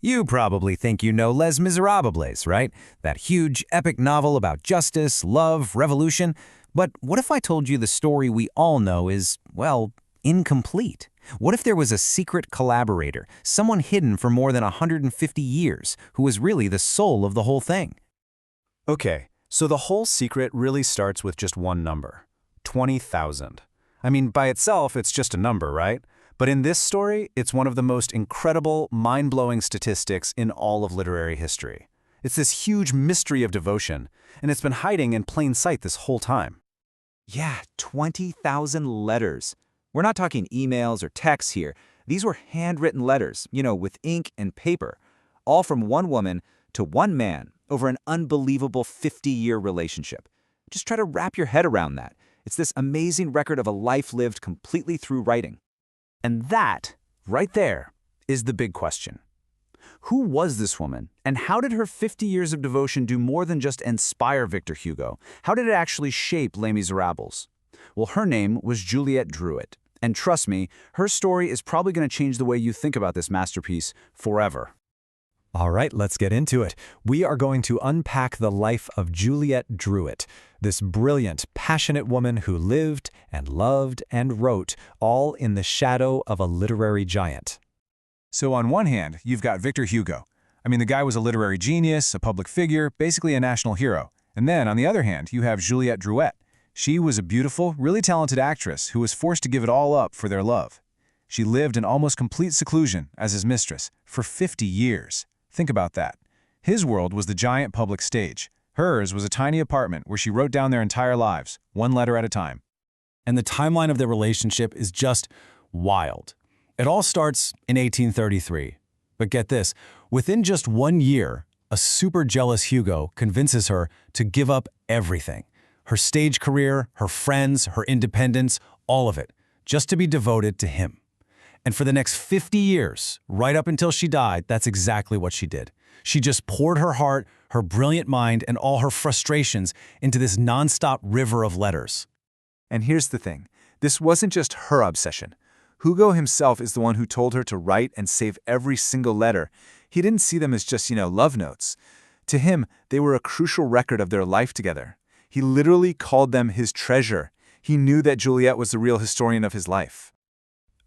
You probably think you know Les Misérables, right? That huge, epic novel about justice, love, revolution. But what if I told you the story we all know is, well, incomplete? What if there was a secret collaborator, someone hidden for more than 150 years, who was really the soul of the whole thing? Okay, so the whole secret really starts with just one number, 20,000. I mean, by itself, it's just a number, right? But in this story, it's one of the most incredible, mind-blowing statistics in all of literary history. It's this huge mystery of devotion, and it's been hiding in plain sight this whole time. Yeah, 20,000 letters. We're not talking emails or texts here. These were handwritten letters, with ink and paper, all from one woman to one man over an unbelievable 50-year relationship. Just try to wrap your head around that. It's this amazing record of a life lived completely through writing. And that, right there, is the big question. Who was this woman, and how did her 50 years of devotion do more than just inspire Victor Hugo? How did it actually shape Les Misérables? Well, her name was Juliette Drouet, and trust me, her story is probably going to change the way you think about this masterpiece forever. All right, let's get into it. We are going to unpack the life of Juliette Drouet, this brilliant, passionate woman who lived and loved and wrote, all in the shadow of a literary giant. So on one hand, you've got Victor Hugo. I mean, the guy was a literary genius, a public figure, basically a national hero. And then, on the other hand, you have Juliette Drouet. She was a beautiful, really talented actress who was forced to give it all up for their love. She lived in almost complete seclusion as his mistress for 50 years. Think about that. His world was the giant public stage. Hers was a tiny apartment where she wrote down their entire lives, one letter at a time. And the timeline of their relationship is just wild. It all starts in 1833. But get this, within just 1 year, a super jealous Hugo convinces her to give up everything. Her stage career, her friends, her independence, all of it, just to be devoted to him. And for the next 50 years, right up until she died, that's exactly what she did. She just poured her heart, her brilliant mind, and all her frustrations into this nonstop river of letters. And here's the thing. This wasn't just her obsession. Hugo himself is the one who told her to write and save every single letter. He didn't see them as just, love notes. To him, they were a crucial record of their life together. He literally called them his treasure. He knew that Juliette was the real historian of his life.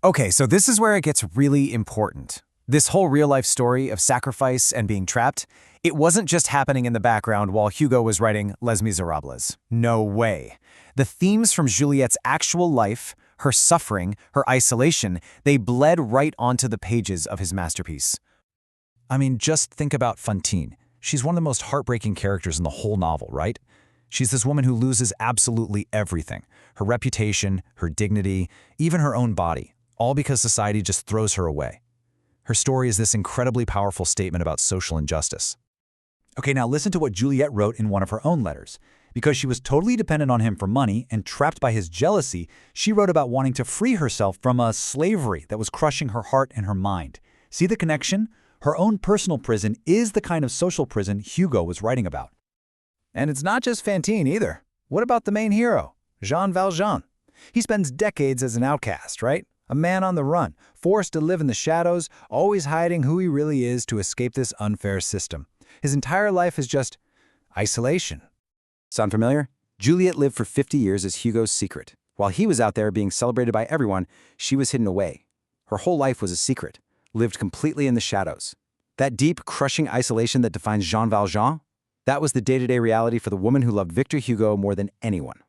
Okay, so this is where it gets really important. This whole real-life story of sacrifice and being trapped, it wasn't just happening in the background while Hugo was writing Les Misérables. No way. The themes from Juliette's actual life, her suffering, her isolation, they bled right onto the pages of his masterpiece. I mean, just think about Fantine. She's one of the most heartbreaking characters in the whole novel, right? She's this woman who loses absolutely everything. Her reputation, her dignity, even her own body, all because society just throws her away. Her story is this incredibly powerful statement about social injustice. Okay, now listen to what Juliette wrote in one of her own letters. Because she was totally dependent on him for money and trapped by his jealousy, she wrote about wanting to free herself from a slavery that was crushing her heart and her mind. See the connection? Her own personal prison is the kind of social prison Hugo was writing about. And it's not just Fantine either. What about the main hero, Jean Valjean? He spends decades as an outcast, right? A man on the run, forced to live in the shadows, always hiding who he really is to escape this unfair system. His entire life is just isolation. Sound familiar? Juliette lived for 50 years as Hugo's secret. While he was out there being celebrated by everyone, she was hidden away. Her whole life was a secret, lived completely in the shadows. That deep, crushing isolation that defines Jean Valjean, that was the day-to-day reality for the woman who loved Victor Hugo more than anyone.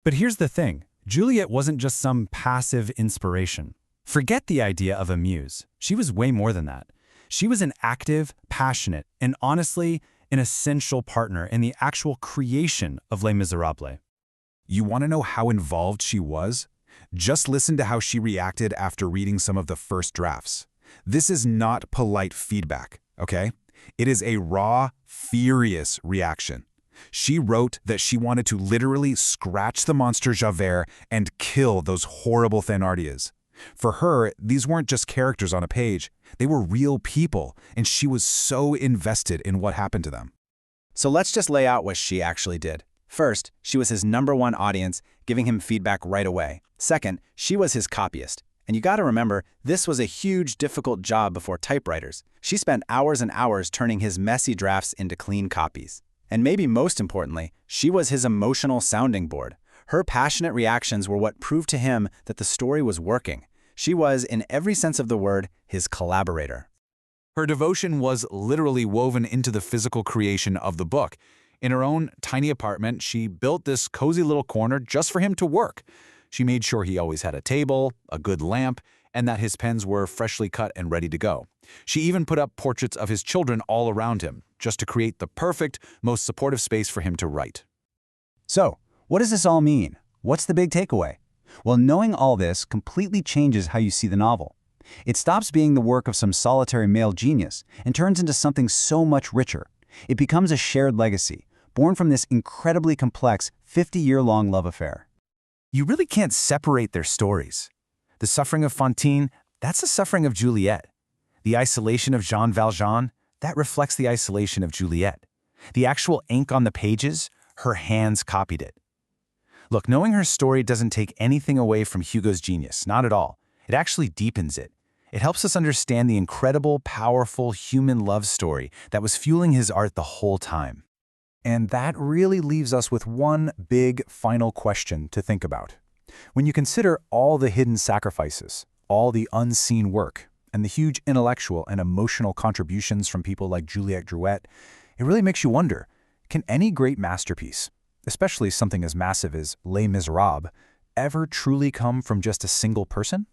But here's the thing. Juliette wasn't just some passive inspiration. Forget the idea of a muse. She was way more than that. She was an active, passionate, and honestly, an essential partner in the actual creation of Les Misérables. You want to know how involved she was? Just listen to how she reacted after reading some of the first drafts. This is not polite feedback, okay? It is a raw, furious reaction. She wrote that she wanted to literally scratch the monster Javert and kill those horrible Thénardiers. For her, these weren't just characters on a page. They were real people, and she was so invested in what happened to them. So let's just lay out what she actually did. First, she was his #1 audience, giving him feedback right away. Second, she was his copyist. And you gotta remember, this was a huge, difficult job before typewriters. She spent hours and hours turning his messy drafts into clean copies. And maybe most importantly, she was his emotional sounding board. Her passionate reactions were what proved to him that the story was working. She was, in every sense of the word, his collaborator. Her devotion was literally woven into the physical creation of the book. In her own tiny apartment, she built this cozy little corner just for him to work. She made sure he always had a table, a good lamp, and that his pens were freshly cut and ready to go. She even put up portraits of his children all around him, just to create the perfect, most supportive space for him to write. So, what does this all mean? What's the big takeaway? Well, knowing all this completely changes how you see the novel. It stops being the work of some solitary male genius and turns into something so much richer. It becomes a shared legacy, born from this incredibly complex 50-year-long love affair. You really can't separate their stories. The suffering of Fantine, that's the suffering of Juliette. The isolation of Jean Valjean, that reflects the isolation of Juliette. The actual ink on the pages, her hands copied it. Look, knowing her story doesn't take anything away from Hugo's genius, not at all. It actually deepens it. It helps us understand the incredible, powerful human love story that was fueling his art the whole time. And that really leaves us with one big final question to think about. When you consider all the hidden sacrifices, all the unseen work, and the huge intellectual and emotional contributions from people like Juliette Drouet, it really makes you wonder, can any great masterpiece, especially something as massive as Les Misérables, ever truly come from just a single person?